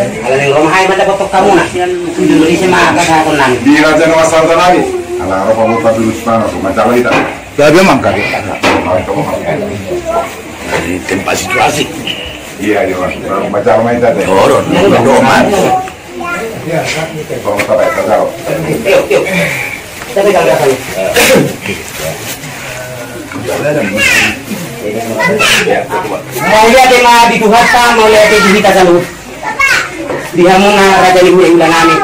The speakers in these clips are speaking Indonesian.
Ala ning rumah ay madapotok kamu na. Dulu di sema ka ko nan. Di raja na wasanta lagi. Ala ropa mo pa dulu sana ko macam itu. Gabi mang kaki. Di tempat situasi. Iya, iya, macam itu deh. Turun, doman. Kalau tak baik tak Yuk. Tapi kalau kali. Mau lihat tema di Tuhata, mau lihat di kita dulu. Di hamuna raja ni ulang nami.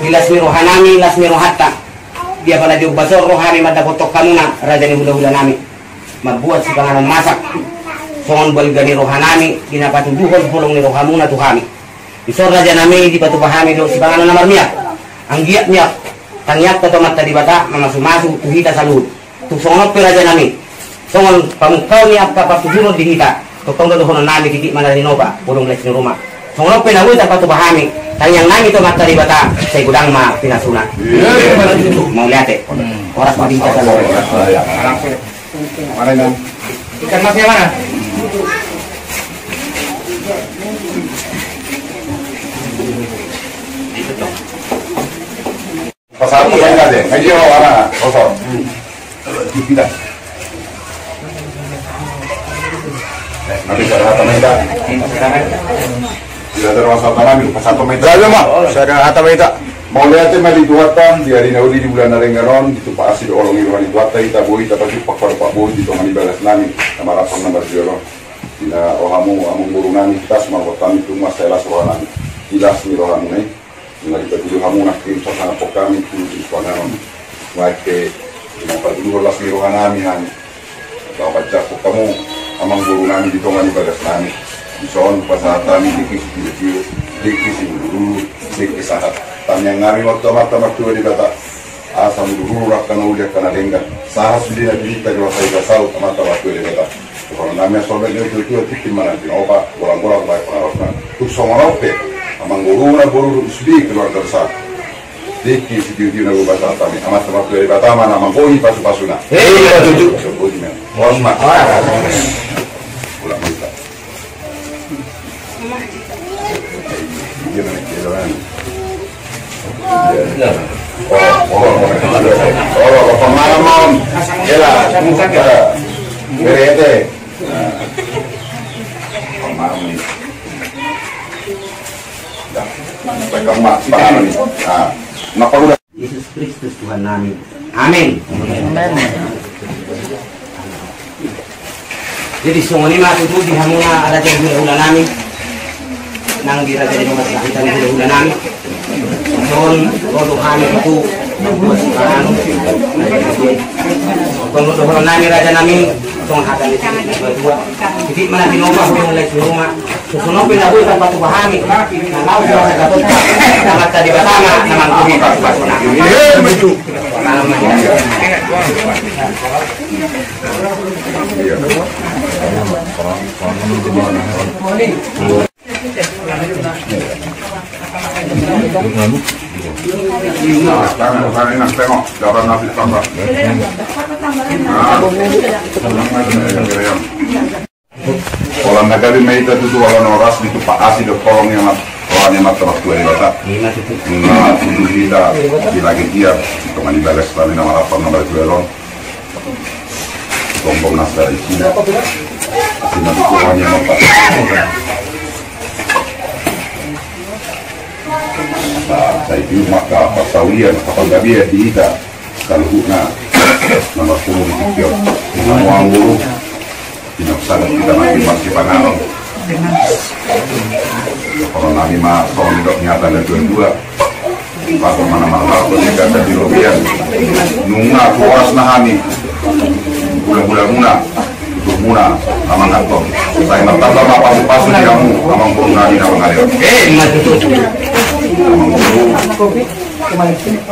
Dilas ni rohanami, las ni rohata. Dia pala di basor rohani madapotok kamuna raja ni ulang nami. Mabuat si panganan masak. Songon balgani rohanami, ginapatuduhon hulong ni rohamuna tuhami. Isor raja nami di patu bahami do si panganan namarmiak. Ang giyak tangyak tomat tadi bata mamasu-masu tuhita salud. Tu songot pe raja nami. Songon pamukau ni apa patuduhon di hita. Totong do hono nami titik mana dinoba, bulong les ni rumah. Songon pe nawi patu bahami. Tangyang nami tomat tadi bata say gudang ma pinasuna. Mau lihat oras mabinta salud. Mana ini? Ikan mas yang mana? Pasal tu saya ada. Ngaji orang mana? Kosong. Tidak. Nanti saya kata mereka. Tidak ada masalah tanam. Pasal tu mereka. Gabi mang. Saya hata baita. Mau lihat tema di Tuatan di hari Naudi di bulan Narengaron itu Pak Asid orang di Tuatan kita boi tapi Pak boi di Tomani balas nami nama rapang nama Jolo tidak ohamu amung guru nami kita semua kami itu masalah soalan tidak sih rohamu nih nggak dipatuhi hamu nak tim sana pokami itu di Tuatan baik kenapa dulu las nih rohanami han kalau baca kamu amang guru nami di Tomani balas nami di soal pasal kami dikis dulu dikis sahat tanyang ngari waktu mata tua di kata asam dulu rakan udah kena lenggan sahas dia cerita di waktu itu tahu mata waktu di kata kalau namanya sobat itu tikin mana di obat bolang baik pengaruhnya tuh somorope amang guru sedih keluar dari sana diki situ nago bahasa kami amat waktu di kata mana amang boi pasu-pasuna tujuh hormat pulang kita pengalaman ya berete pengalaman pegang mak pengalaman kenapa udah Yesus Kristus Tuhan kami. Amin. Jadi sungai ini mah itu di hamuna ada jadi ulang nami. Nang di raja di rumah kita di ulang nami. Son kalau kami itu buat sekarang. Kalau dohor nami raja nami tong hatan itu berdua. Jadi mana di rumah mulai di rumah. Susuno pinabu tanpa tu pahami. Kalau sudah dapat sangat tadi pertama naman kuhi pasuna. Jangan enak tengok, jangan nasi tambah. Kalau negara mereka itu orang oras itu Pak Asid kolong yang orang yang mata waktu ini kata. Nah, itu kita di lagi dia untuk manibagas tadi nama lapor nomor 2 Tombol nasar itu. Sini itu orang yang mata. Saya itu maka pasawian kapal gabi di ita kalau na nomor 10 itu uang guru tinaksan kita masih panganon kalau nabi mah soal itu nyata ada dua kalau mana-mana kalau jika ada di lobian nunga kuas nahani bulan-bulan muna untuk muna amang kantong saya mertaba apa pasu di kamu amang burung nabi nawang alir amang burung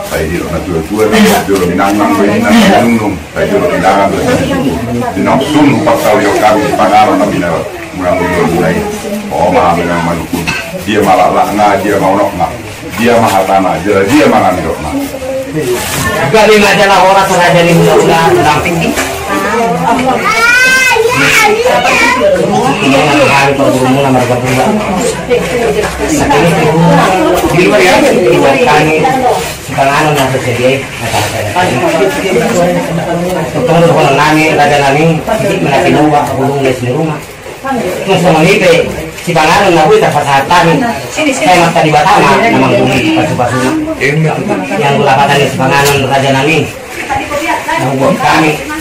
saya di rumah tua dulu minangang minum saya dulu minangang di nafsun pas tahu yang kami pangaron nabi nawang mulai oh maha memang manukun dia malah lakna dia mau nokna dia maha tanah dia maha nokna kali majalah orang sengaja di mula-mula dalam tinggi Ini yang hari perguru mula mereka juga. Sakit di luar ya, di luar kami sekarang anu yang tersedia. Ketemu dengan nami, raja nami, sedikit menaiki nomor hubung di rumah. Terus menghipe si pangaran nabi terpasatan. Saya mata di Batama, namang bumi pasu-pasu. Yang belapatan si pangaran raja nami. Membuat kami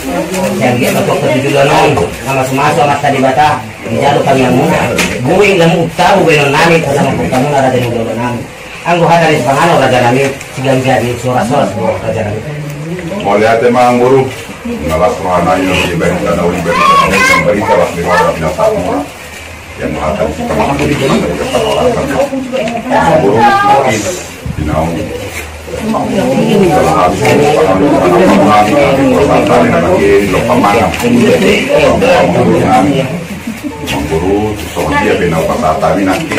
yang dia betul ketujuan nama semasuk amat tadi bata dijalur kami yang muda guing dan tahu benar nami bersama kamu raja yang udah nami anggo hata di sepangano raja nami sigang jadi suara-suara raja nami mau lihat emang guru ngalas rohana yang diberi tanah diberi yang beri kawas di luar binatang yang hata di sepangano di guru mungkin dinau kalau habis mengguru soal dia benar pasal tadi nanti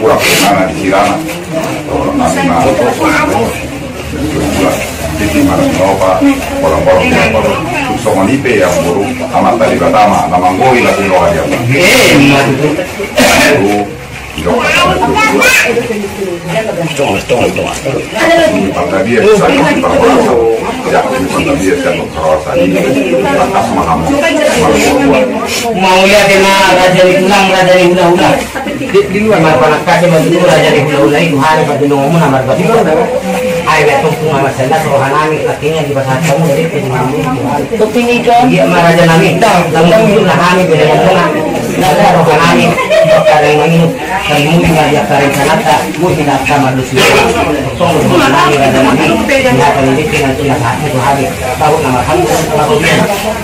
kurang penana di Sirana kalau nanti jadi mana nova orang-orang yang baru soal IP yang guru amat tadi pertama nama ngoi lagi loh aja guru panggabias saya berkuasa ya panggabias yang berkuasa ini atas mahamu mau lihat raja di tulang raja di hula-hula di luar mana kasih begitu raja di hula-hula itu hari pada ngomong nama begitu ayo betul tuh nama saya rohanami akhirnya di pasar kamu jadi pengamu kepinikan dia raja nami langsung itu nahami beda ngomong nada rohanami karena ini termudi dia karena sanata gue tidak sama dosi tong rohanami raja nami tidak akan dengan tunas hati itu hari tahu nama kamu sama kemudian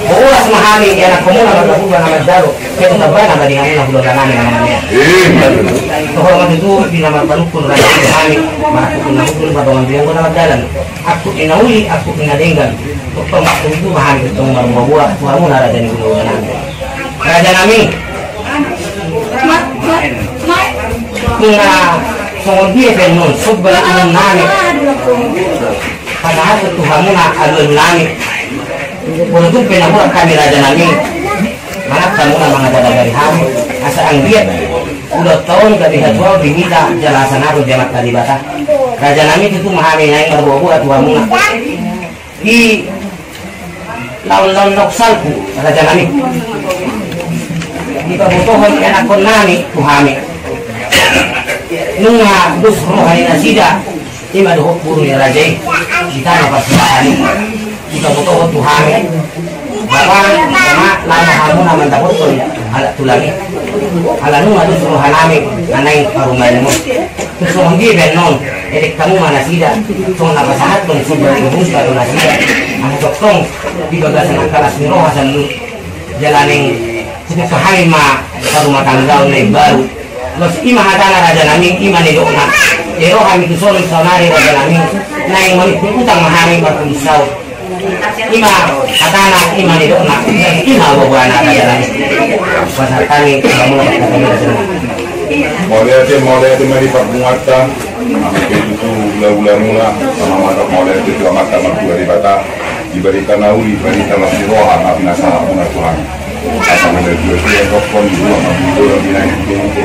bola sama hari yang aku mau nama aku nama Daru kita tambah nama dengan nama rohanami namanya kehormatan itu di nama balukun raja nami maka aku nama pun badangan dia nama jalan aku inauli aku ingadenggan untuk waktu itu mahal ketemu marumah suaramu raja di gunung raja nami kuna songon dia benon subra inun nami padahal Tuhanmu na alun nami untuk penamura kami raja nami mana kamu na mga dadagari kami asa ang dia udah tahun kami hadwa binita jelasan aku jamat tadi bata raja nami itu mahami na yung marbuwa Tuhanmu na di laun-laun noksalku raja nami di pabutuhan anak ko nami Tuhami nung dus rohani na sida ima dohok puro ni rajay kita napasipakani di pabutuhan Tuhami bahwa sama lama kamu naman takot ko halat tulagi hala nung dus rohanami nanay parumay mo terus hindi benon edek kamu mana sida so napasahat ko sobrang ibus ka na sida ang doktong di bagasan ang kalas ni rohasan jalaning sehari ma sa rumah tangga na baru mas ima hadana raja namin ima ni doon na pero kami tusolong sa nari raja namin na yung utang mahami magkumisaw ima hadana ima ni doon na ima wawa na raja namin pasatani kamu na kami raja namin mulai mari perbuatan itu ula-ula mula sama mulai itu mata mertua di bata diberikan nauli diberikan masih rohan nabi nasaha puna Tuhan asal menuju dia dokon dua minggu binaik itu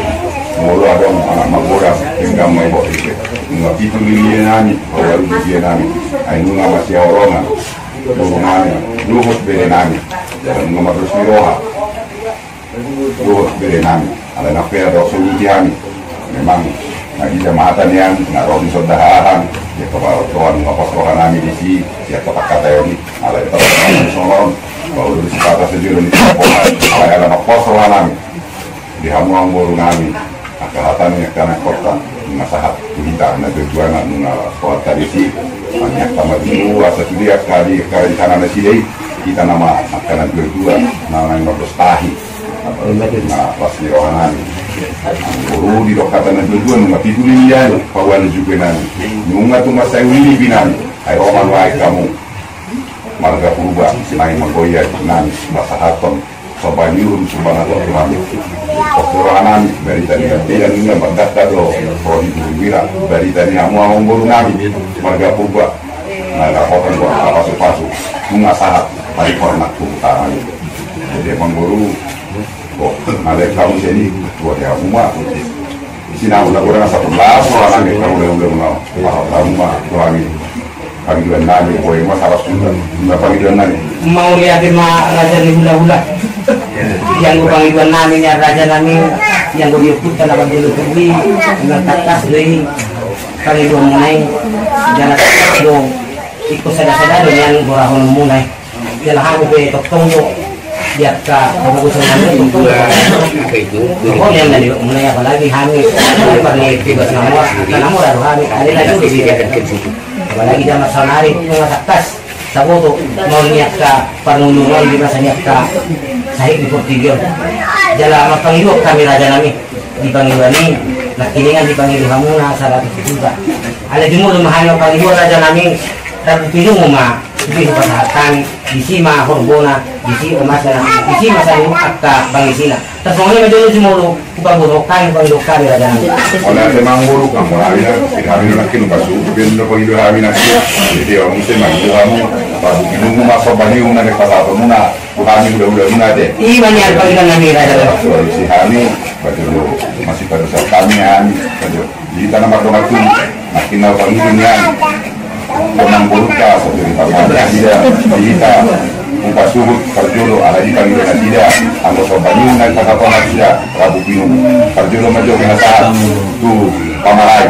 mulu ada anak magora hingga mai bawa itu nggak itu dia nami baru dia nami ayo nggak masih orang nami luhut beda nami nggak terus miroha luhut beda nami ada nafia dosun kami memang lagi jamaatan yang nggak roh saudahan ya kalau tuan ngapas rohan nami di sini siapa kata ini ada itu soalnya kalau di kata sendiri ini ada ngapas rohan nami di hamuang boru nami akahatannya karena kota masahat kita na tujuan na sekolah tadi sih banyak sama dulu asa dia kali di sana na sini kita nama akan berdua nama yang berstahi na pas di rohanan guru di dokatan na berdua nggak tidur dia kawan juga nani nunga tuh masa wili binani ay roman wae kamu marga purba selain magoya nani masahaton Sobanyurun subhanallah Tuhan Pokorohanan dari tadi dan ini berdata lo prodi wira dari tadi kamu awang buru nabi marga purba nah laporan buat apa sepasu bunga sahat dari kornak utara Jadi mengguru kok ada kamu sini buat ya rumah isi nama kurang satu belas orang yang kamu udah mau rumah lagi kami dua nani kau yang masalah sudah berapa dua nani mau lihat ma raja ni hula-hula yang gue panggil dua nani nya raja nani yang gue diukut kalau bagi lu beli dengan takas beli kali dua mulai jalan dong ikut sada-sada dengan borahon mulai jalan aku be toktongo biar ka bagusan namin kung yang nali mulai apalagi hamil parang tiba namor hamil ali na juga apalagi jam sanari mga taktas sa boto mau niyak ka panunungan di masa niyak ka sahig di Portillo jala mapangilo kami raja nami di Pangiliwan ni nakilingan di Pangiliwan muna sa ratus juta ala di mo lumahal ng Pangiliwan raja nami tapi pinungo ma hindi ko pasahatan isi ma horbona isi umas na isi masalim at ka bangisina tapos mga medyo si Molo upang burokan raja nami oleh memang buruk kamu hari ini nak kinu kasu biar pagi dua hari nanti jadi orang mesti maju kamu baru kinu masuk bani una ke pasar muna kami udah muna deh iya banyak panggilan nami raja nami si Hani betul masih pada saat kami Hani betul di tanah marga itu makin nak panggilan memang buruk kah seperti apa tidak kita buka subuh kerjolo ada di panggilan tidak anggota bani una kata apa tidak rabu kinu kerjolo maju ke saat tu pamarai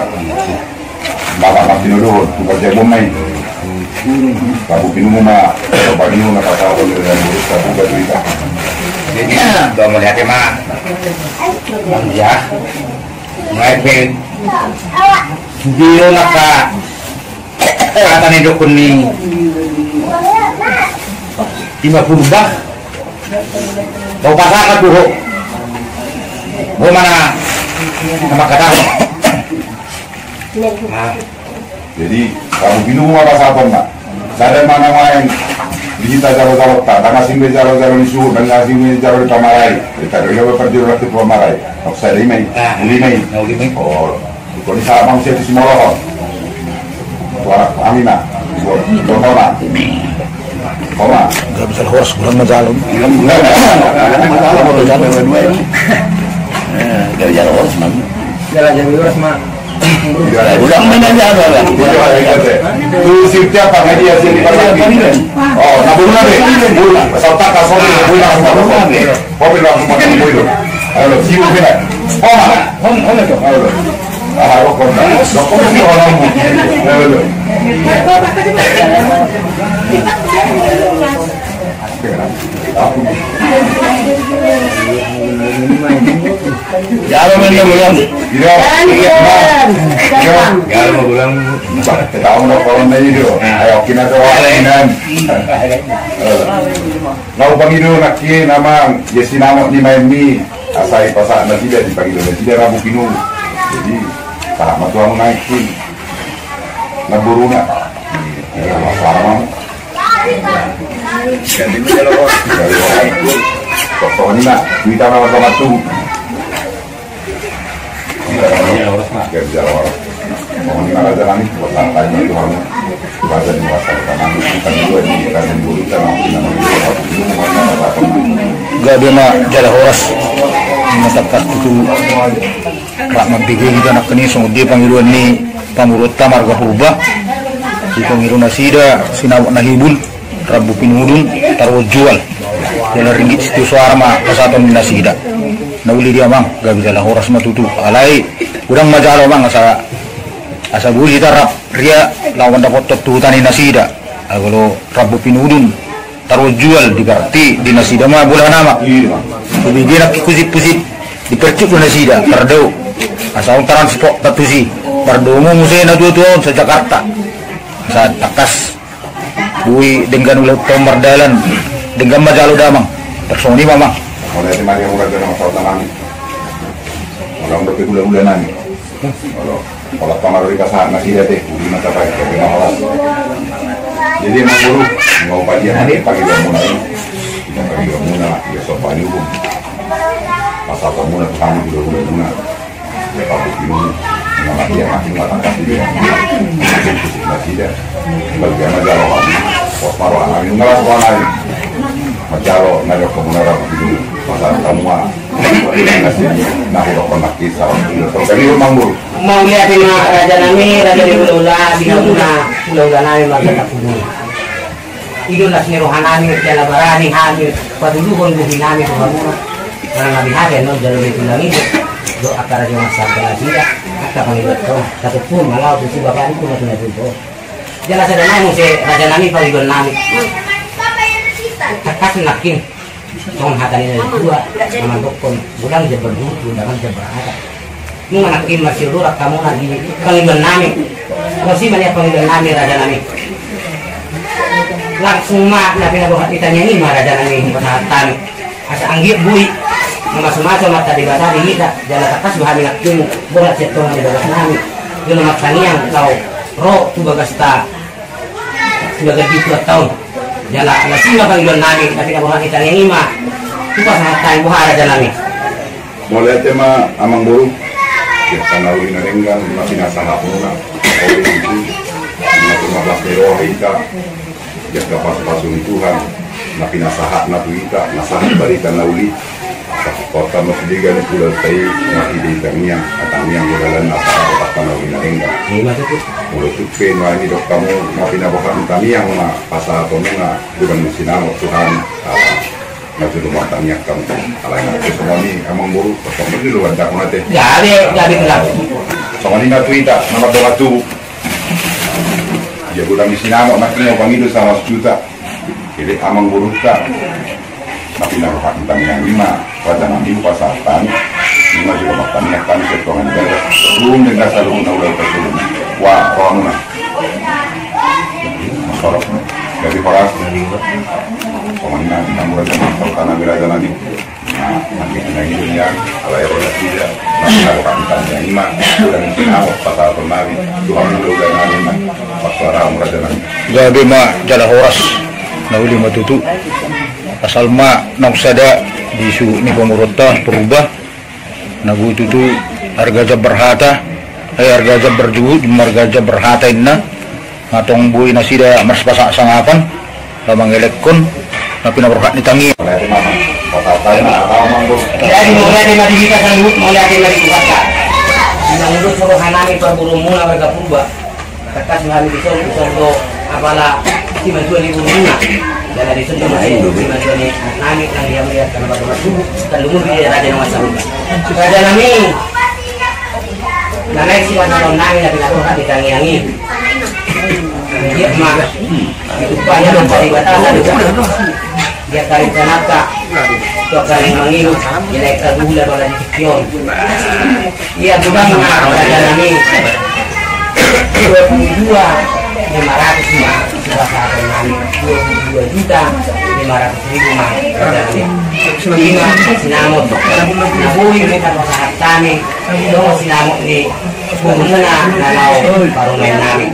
bapak makin dulu tu kerja bomai rabu kinu mah bani una kata apa dengan buruk tak buka cerita Jadi kalau melihat mah ya ngapain dia nak kata ni dukun ni 50 bah mau pasangan tuh mau mana sama kata jadi kamu bingung apa sahabat nak sadar mana main kita jaro-jaro tak ngasih me jaro-jaro di suhu dan ngasih me jaro di pamarai kita dulu berperjuang waktu pamarai ok saya limai oh kalau di saat manusia di Simoloh suara Amina Dona Koma nggak bisa horas kurang majalum Dari jalan horas man. jalan horas mah Ulang mana jalan lah. tu setiap pagi dia sini oh nabulna be salta kasori nabulna kopi langsung makan boilo halo siu kena hona to halo rokok ni orang halo Jalan mana ulang? Jalan ulang. Tahu nak kalau ni itu, ayo kita tu orang Nau panggil nak kini nama Yesi nama ni main ni asai pasal nanti dia dipanggil nanti dia rabu kinu. Jadi tak matu orang naikin. Naburu nak. Lama. Jadi kalau pokoknya nak kita nak sama tu. Kerja orang. Pokoknya nak jalan ni buat lantai itu orang. Baca di masa kanan bukan dua di kanan dulu kan nggak dia mah jalan horas menetapkan itu rak mampigil kita nak kini sungguh dia panggilan ni pangurut tamar gahubah si panggilan nasida sinawak nahibul rabu pinudun taruh jual jalan ringgit situ suara mah kesatuan nasida nauli dia mang gak bisa lah horas mah tutu alai kurang majalah mang asa buli tarap ria lawan dapat tututan di nasida kalau rabu pinudun taruh jual diberarti di nasida mah bola nama jadi dia nak kusip-kusip dipercik di nasida terdau asal transport tatusi perdomo musena dua-dua sa Jakarta sa takas bui dengan ulah tomar dalan dengan majalo damang personi mamang oleh si Maria Murad dengan masalah tanami orang udah bulan-bulan nani kalau kamar mereka saat nasi dia teh di mata pakai kena orang jadi emang buruk mau pagi hari pagi bangun lagi kita pagi bangun lah ya sopan itu pasal bangun kami juga bulan ya pagi minum nama dia makin matang kasih dia nasi dia bagaimana jalan kami pos marwah kami nggak sekolah lain Majalo na komunara begitu pasal semua nasi nahuro konak kisah itu kali manggur mau lihat raja nami raja di Ula Ula nami maganda puno itu nas ni rohanami jala barani hamil paduduhon buhi nami to hamuna karena bihari no jalo itu nami do akara jo masal sida akta pangilot to tatupun malau tu bapak itu na tunay jala sa danay mo si raja nami pagigol nami Takas nakin tong hata nila dua naman dokon bulang dia berbuku dengan dia berada nung nakin masih lurak kamu lagi panggilan namin masih banyak panggilan namin raja namin langsung mak na pinabuhat itanya ni raja namin pasahatan asa anggit bui masuk-masuk mata di bata di kita jalan takas bahan nakin bola setong di bagas namin yun ang makaniyang kau ro tu bagas ta sebagai gitu tahun jala lasima panggilan namin tapi nabuhat itanya ni ma itu sangat tayo buhara dyan namin. Mulai tema amang burung, ya kanawin na ringgan, pinasahap muna, kawin itu, mga 15 mero kita, ya kapas-pasun Tuhan, na pinasahap na tuita, nasahap balikan na uli, sa kota masiligan ni Pulau tayo, makilitang niya, at ang niyang gudalan na sa kanawin na ringgan. Mulut tupin, mga nidok kamu, na pinabuhat ng taniyang mga pasahap mo nga, bukan sinamot Tuhan, masih rumah tanya kamu, kalau yang semua ini emang buruk, kamu di luar dak nanti. Jadi kelak. Sama ini nak Twitter, nama doa tu. Ya bukan di sini amat makin orang itu sama sejuta. Jadi emang buruk tak. Tapi nak hak tentang yang lima, pada nanti pasatan, lima juga rumah tanya kami setongan negara. Belum dengan selalu menawar tersebut. Wah, orang mana? Masyarakat. Dari Paras, pemenang namun karena beraja nanti, nanti ini dunia, kalau ya orang tidak, nanti aku akan tanya lima, dan awak pasal pernabi, Tuhan dulu dan lima, pasal orang beraja nanti. Gabi ma jala horas na uli matutu asal ma nang sada di su ni pemurota perubah nagututu harga berhata harga berjuhud marga berhata inna atong buhay na sila mas pasangapan lamang elekon na pinaberhat ni tangi. Jadi mulai dari madibika sanggup mulai dari madibika. Sanggup suruh hanami perburu mula warga purba. Kakas mahami disoro apalah si manjuan ibu muna. Dan dari situ masih si manjuan nami yang dia melihat karena batu subuh dan lumur dia raja nama saruga. Raja nami. Naik si manjuan nami na pinaberhat di tangi-tangi. Dia mah itu banyak mencari batasan dia tarik tanaka untuk kali mengilu nilai terbulan pada dikion dia juga mengatakan nami 22.500 bahasa nami 22.500.000 mah lima sinamot nabuhi kita pasahat kami dong sinamot di bumuna nalaw parunay nami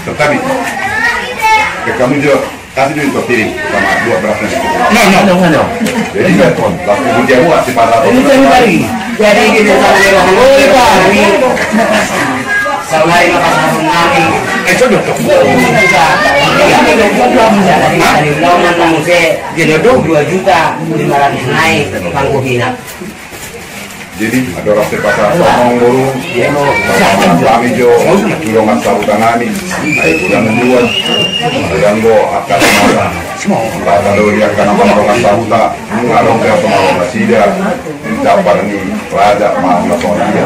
Tetapi kamu juga kasih duit untuk piring sama 2 beras nasi. No. Jadi kan, tapi dia buat si para jadi kita sampai kami sehari makan sahur nami. Itu dok. Dari launan namun saya jadi 2.500.000 naik panggung hina. Jadi ada orang sepasar somong buru, kami jo tulungan sahutan nami, ay bulan menjual, mengganggu akar masa, kata doi akan mengalungkan sahutan, mengalung ke pengalung nasida, dapat ni raja maaf langsung dia,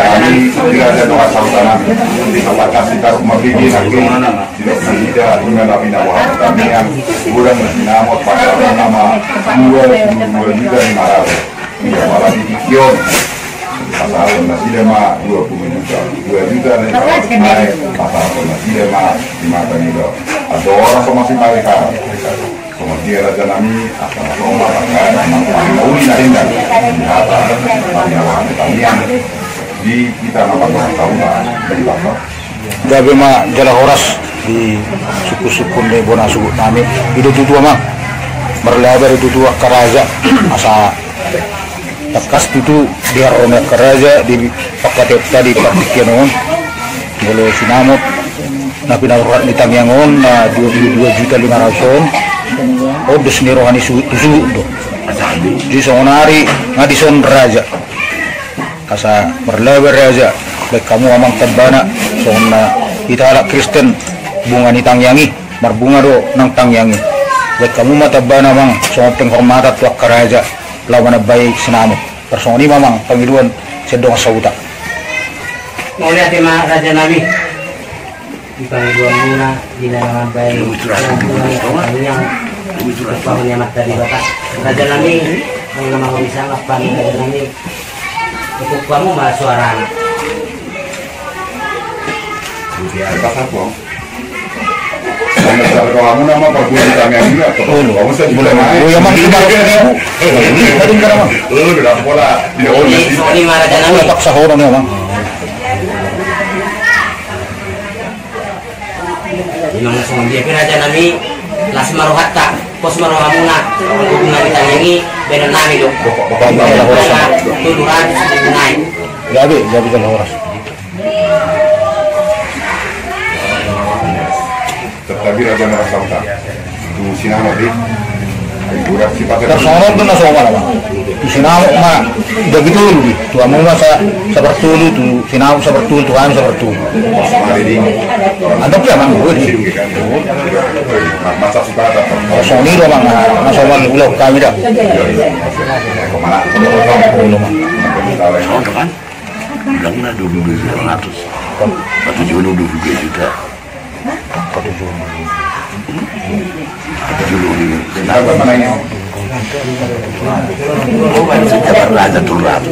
kami tidak ada doa sahutan nami, apakah kita memiliki lagi, tidak nasida, dengan nabi nawar kami yang bulan menamot pasal nama 2.500.000. Ya malah dikion pasal nasi lema 20 juta 2 juta nih pasal nasi lema di mata nih lo ada orang sama si mereka sama dia raja nami akan sama pakai uli nari nari di atas tapi awal kalian di kita nampak tahun dari bapak gabi ma jala horas di suku-suku ni bona suku nami itu tutua mah berlebar itu tua karaja asa takas itu dia orang keraja di pakai tadi praktikian on kalau sinamot na pinarurat ni Tangyangon na 22,500,000 o dos ni Rohani Tusu do di sonari nga di son raja kasa berlebar raja baik kamu amang tabana son na itala Kristen bunga ni Tangyangi marbunga do nang Tangyangi baik kamu matabana mang son penghormatan tuak karaja lawan baik sinamo personi mamang pangiluan sedong sauta mau lihat tema raja nabi di panggiluan muna di dalam baik yang bangunnya mata di bapak raja nabi yang nama kami sangat paling raja nabi untuk kamu mah suara anak kamu nama perbuatan kami yang juga kamu saya boleh main oh ya mang tadi cara mang udah pola ini mah raja nabi tak sahoran ya mang memang langsung dia raja nabi las marohatta pos marohamuna hubungan kita ini beda nami dong tuluran naik gabi kan horas tetapi raja merasa utang tu sinama di udah sifatnya tersono tuh na sowan apa tu sinamo ma begitu lu tu amu masa seperti tu sinamo seperti Tuhan seperti hari ini ada pun mang gue di masa sifat soni do mang na sowan ulo kami dah kemana ulo mang Contoh kan, bilangnya 22,500. Satu jual 22 juta. Satu jual ini. kenapa mananya Sejak raja 200.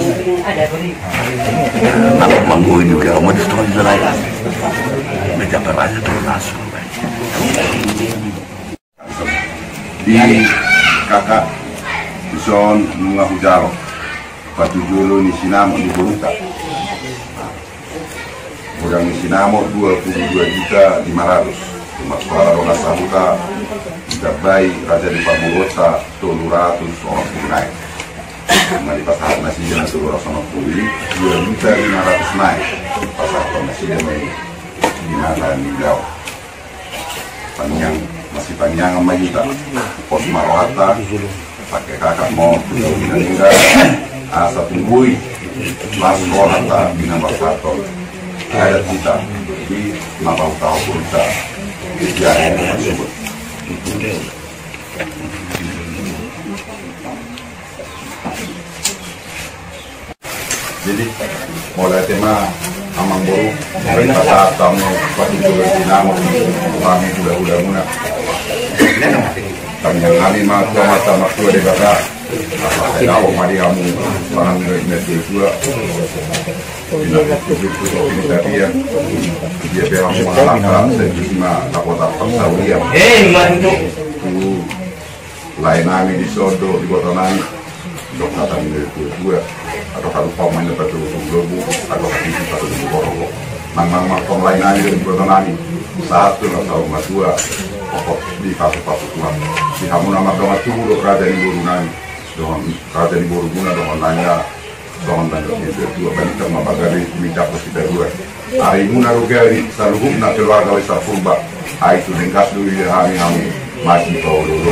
Aku mangguin juga, mau di setengah juta lain. Sejak raja 200. di kakak Ison Bunga Hujaro Patu Jolo ni sinamo di Boruta Udang ni sinamo 22,500,000 Cuma suara roda sabuta Kita bayi Raja di Paburota 200 orang naik Cuma di pasar nasi jalan 200 2,500,000 naik Pasar nasi jalan di mana di Lau panjang masih panjang sama juta pos marohata pakai kakak mau bina asa tunggui mas rohata bina basato ada kita di mabau tahu kita dijaya tersebut jadi mulai tema amang boru dari kata tamu pasti juga dinamo kami udah muna kami yang kami mata maktua di kata saya tahu mari kamu orang negeri dua ini tadi ya dia bilang mengalahkan sejumlah kota Saudi mantu lain kami di Sodo di kota nami dok kata negeri dua atau kalau paman dapat tubuh atau kaki satu tubuh mang lain aja di kota nami satu atau dua pokok di kasus Tuhan si kamu nama dong tubuh raja di buru nami dong raja di buru guna dong nanya dong dan itu dua balik sama bagari minta kita dua hari muna rugari saluhuk na keluarga wisa purba ai tu dengkas dulu ya kami masih kau dulu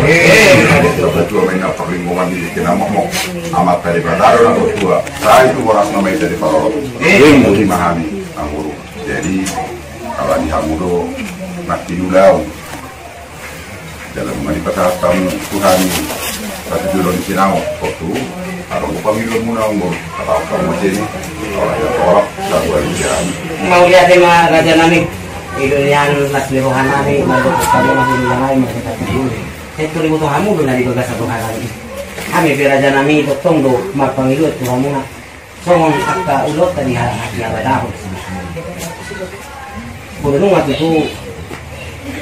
betul mainnya perlingkungan di kena momok amat dari badaro atau tua saya itu orang namanya dari parolo yang dimahami anguru jadi kalau di hamuro nak tidulau dalam manifestasi Tuhan satu jual di Sinau waktu kalau pemilu muna umur atau kamu jadi kalau ada tolak lalu ada mau lihat tema raja nami Ilian las lerohan nami mau kamu masih dilangai masih tak dulu itu ribu tuh kamu dulu dari bagas satu hari kami raja nami itu tunggu mar pemilu itu kamu nak songon akta ulot tadi hari ada dahulu belum waktu itu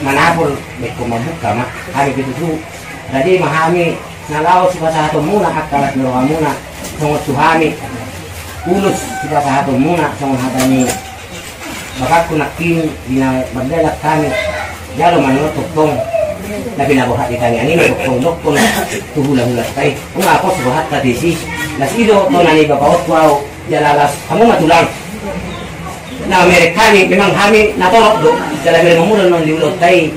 manapun beku membuka mah hari itu jadi mahami nalau si satu muna akta las lerohan muna songon tuhami ulus si satu muna songon hatani maka kunakin dina berdelak kami jalo manut tong na pinabuhat itanya ini tong dokon tuhula-hula tay kung ako subuhat ta disi nas ido to nani bapaot wow jalalas kamu matulang na Amerika ni memang kami natorok do dalam memang non diulot tay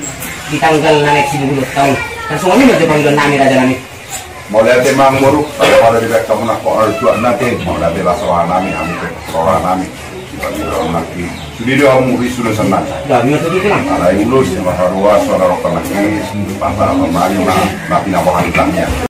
di tanggal na next diulot tahun kan semua ini macam panggilan nami raja nami Mulai temang muruk pada di back kamu nak kau tuan nanti mulai bela soal nami kita bilang nanti sudah dia kamu sudah senang dah mio tu gitu lah ada yang lulus yang baru soal orang lagi pasal apa mari nak pindah bahan